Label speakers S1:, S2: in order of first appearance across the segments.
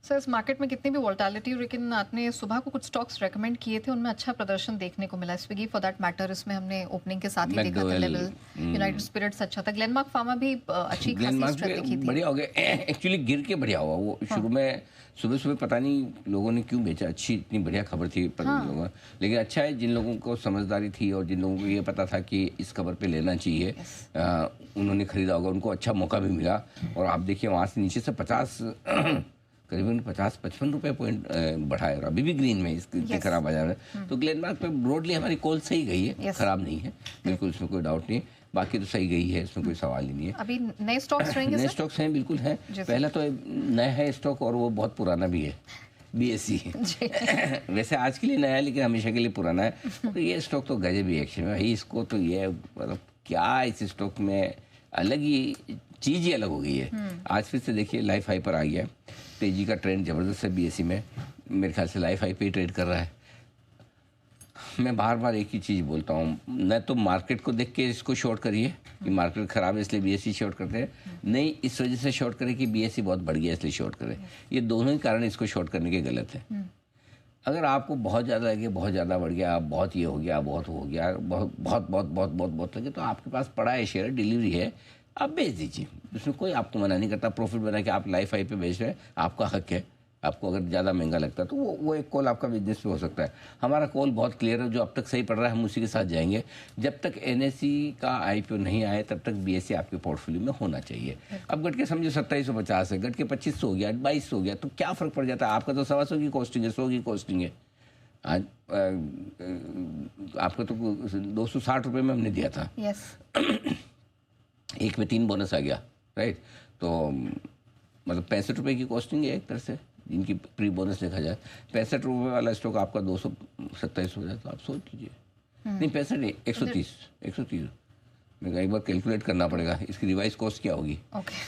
S1: Sir इस market में कितनी भी वोलेटिलिटी हो, लेकिन आपने सुबह को कुछ स्टॉक्स रेकमेंड किए थे, उनमें अच्छा प्रदर्शन देखने को मिला। स्विगी फॉर दैट मैटर, इसमें हमने ओपनिंग के साथ ही देखा था लेवल। यूनाइटेड स्पिरिट्स अच्छा था। ग्लेनमार्क फार्मा भी अच्छी खासी
S2: ग्लेनमार्क
S1: स्ट्रेंथ दिखी थी।
S2: बढ़िया हो गया, एक्चुअली गिर के बढ़िया हुआ वो। शुरू में सुबह सुबह पता नहीं लोगों ने क्यों बेचा, अच्छी इतनी बढ़िया खबर थी लोगों, लेकिन अच्छा है जिन लोगों को समझदारी थी और जिन लोगों को ये पता था कि इस खबर पे लेना चाहिए, उन्होंने खरीदा होगा, उनको अच्छा मौका भी मिला। और आप देखिए वहाँ से नीचे से 50 करीबन 50-55 रुपए पॉइंट बढ़ा है और अभी भी ग्रीन में इसके खराब बाजार है। तो ग्लेनमार्क पे ब्रॉडली हमारी कॉल सही गई है, खराब नहीं है बिल्कुल, इसमें कोई डाउट नहीं है। बाकी तो सही गई है, इसमें कोई सवाल ही नहीं है।
S1: अभी नए स्टॉक्स रहेंगे?
S2: नए स्टॉक्स हैं, बिल्कुल हैं। पहला तो नया है स्टॉक और वो बहुत पुराना भी है, बीएससी। वैसे आज के लिए नया है लेकिन हमेशा के लिए पुराना है। तो ये स्टॉक तो गजब ही एक्शन में भाई, इसको तो ये मतलब क्या इस स्टॉक में अलग ही चीज़ ही अलग हो गई है। आज फिर से देखिए लाइफ हाई पर आ गया, तेजी का ट्रेंड जबरदस्त है बीएससी में, मेरे ख्याल से लाइफ हाई पे ही ट्रेड कर रहा है। मैं बार बार एक ही चीज़ बोलता हूँ, न तो मार्केट को देख के इसको शॉर्ट करिए कि मार्केट खराब है इसलिए बीएससी शॉर्ट करते हैं, नहीं इस वजह से शॉर्ट करें कि बीएससी बहुत बढ़ गया इसलिए शॉर्ट करें। ये दोनों ही कारण इसको शॉर्ट करने के गलत है। अगर आपको बहुत ज़्यादा लगे, बहुत ज़्यादा बढ़ गया, बहुत ये हो गया, बहुत हो गया, बहुत बहुत बहुत बहुत बहुत बहुत लगे, तो आपके पास पड़ा है शेयर, डिलीवरी है, आप बेच दीजिए, उसमें कोई आपको मना नहीं करता। प्रॉफिट बना के आप लाइफ हाई पे बेच रहे हैं, आपका हक है। आपको अगर ज़्यादा महंगा लगता है तो वो एक कॉल आपका बिजनेस पे हो सकता है। हमारा कॉल बहुत क्लियर है, जो अब तक सही पड़ रहा है हम उसी के साथ जाएंगे। जब तक एनएसई का आईपीओ नहीं आए तब तक बीएससी आपके पोर्टफोलियो में होना चाहिए। अब गट के समझो 2750 है, गट के 2500 हो गया, 2200 हो गया, तो क्या फ़र्क पड़ जाता है? आपका तो 125 की कॉस्टिंग है, 100 की कॉस्टिंग है। आज आपको तो 260 रुपये में हमने दिया था। एक में 3 बोनस आ गया, राइट? तो मतलब 65 रुपये की कॉस्टिंग है एक तरह से, जिनकी प्री बोनस देखा जाए। 65 रुपये वाला स्टॉक आपका 227 हो जाए तो आप सोच लीजिए। नहीं 65 नहीं, 130 मेरे को एक बार कैलकुलेट करना पड़ेगा इसकी रिवाइज कॉस्ट क्या होगी।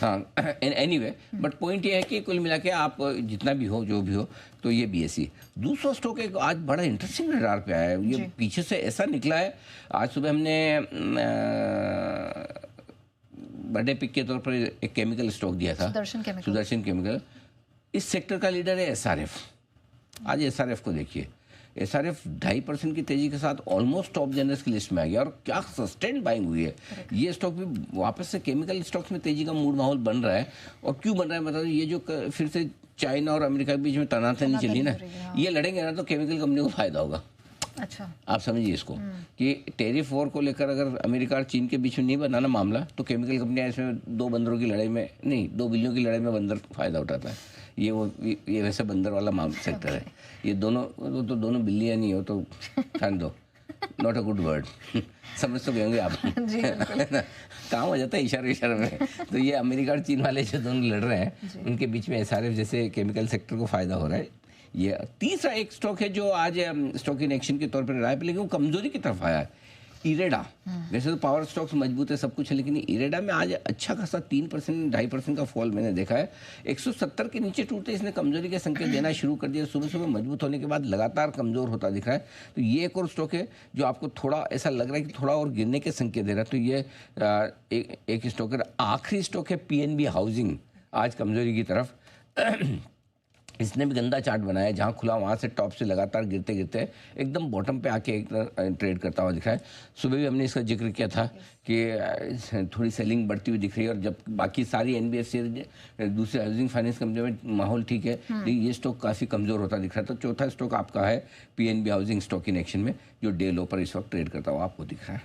S2: हाँ एनीवे, बट पॉइंट ये है कि कुल मिला के आप जितना भी हो, जो भी हो, तो ये बीएससी। दूसरा स्टॉक एक आज बड़ा इंटरेस्टिंग रडार पे आया है, ये पीछे से ऐसा निकला है। आज सुबह हमने बर्थडे पिक के तौर पर एक केमिकल स्टॉक दिया था, सुदर्शन केमिकल। इस सेक्टर का लीडर है एसआरएफ। आज एसआरएफ को देखिए, एसआरएफ 2.5% की तेजी के साथ ऑलमोस्ट टॉप जनरल्स की लिस्ट में आ गया और क्या सस्टेन्ड बाइंग हुई है। ये स्टॉक भी वापस से केमिकल स्टॉक्स में तेजी का मूड माहौल बन रहा है। और क्यों बन रहा है बता दो, ये जो फिर से चाइना और अमेरिका के बीच में तनातनी चली ना, ये लड़ेंगे ना तो केमिकल कंपनी को फायदा होगा।
S1: अच्छा,
S2: आप समझिए इसको कि टेरिफ वॉर को लेकर अगर अमेरिका और चीन के बीच में नहीं बनाना मामला, तो केमिकल कंपनियां इसमें 2 बंदरों की लड़ाई में नहीं, 2 बिल्लियों की लड़ाई में बंदर फायदा उठाता है। ये वैसे बंदर वाला सेक्टर है। ये दोनों तो दोनों बिल्लियां नहीं हो तो ठान दो, नॉट अ गुड वर्ड। समझ तो गए आप काम हो जाता है इशारे में। तो ये अमेरिका और चीन वाले जो दोनों लड़ रहे हैं, उनके बीच में एसआरएफ जैसे केमिकल सेक्टर को फायदा हो रहा है। ये तीसरा एक स्टॉक है जो आज स्टॉक इन एक्शन के तौर पर रहा है, लेकिन वो कमजोरी की तरफ आया है, इरेडा। वैसे तो पावर स्टॉक्स मजबूत है, सब कुछ है, लेकिन इरेडा में आज अच्छा खासा 3% 2.5% का फॉल मैंने देखा है। 170 के नीचे टूटते इसने कमजोरी के संकेत देना शुरू कर दिया। सुबह सुबह मजबूत होने के बाद लगातार कमजोर होता दिख रहा है। तो ये एक और स्टॉक है जो आपको थोड़ा ऐसा लग रहा है कि थोड़ा और गिरने के संकेत दे रहा है। तो ये एक स्टॉक है। आखिरी स्टॉक है पीएनबी हाउसिंग, आज कमजोरी की तरफ। इसने भी गंदा चार्ट बनाया है, जहाँ खुला वहाँ से टॉप से लगातार गिरते गिरते एकदम बॉटम पे आके एक ट्रेड करता हुआ दिख रहा है। सुबह भी हमने इसका जिक्र किया था कि थोड़ी सेलिंग बढ़ती हुई दिख रही है, और जब बाकी सारी एनबीएफसी दूसरे हाउसिंग फाइनेंस कंपनी में माहौल ठीक है, लेकिन ये स्टॉक काफ़ी कमज़ोर होता दिख रहा है। तो चौथा स्टॉक आपका है PNB housing, stock in action में, जो डे लो पर इस वक्त ट्रेड करता हुआ आपको दिख रहा है।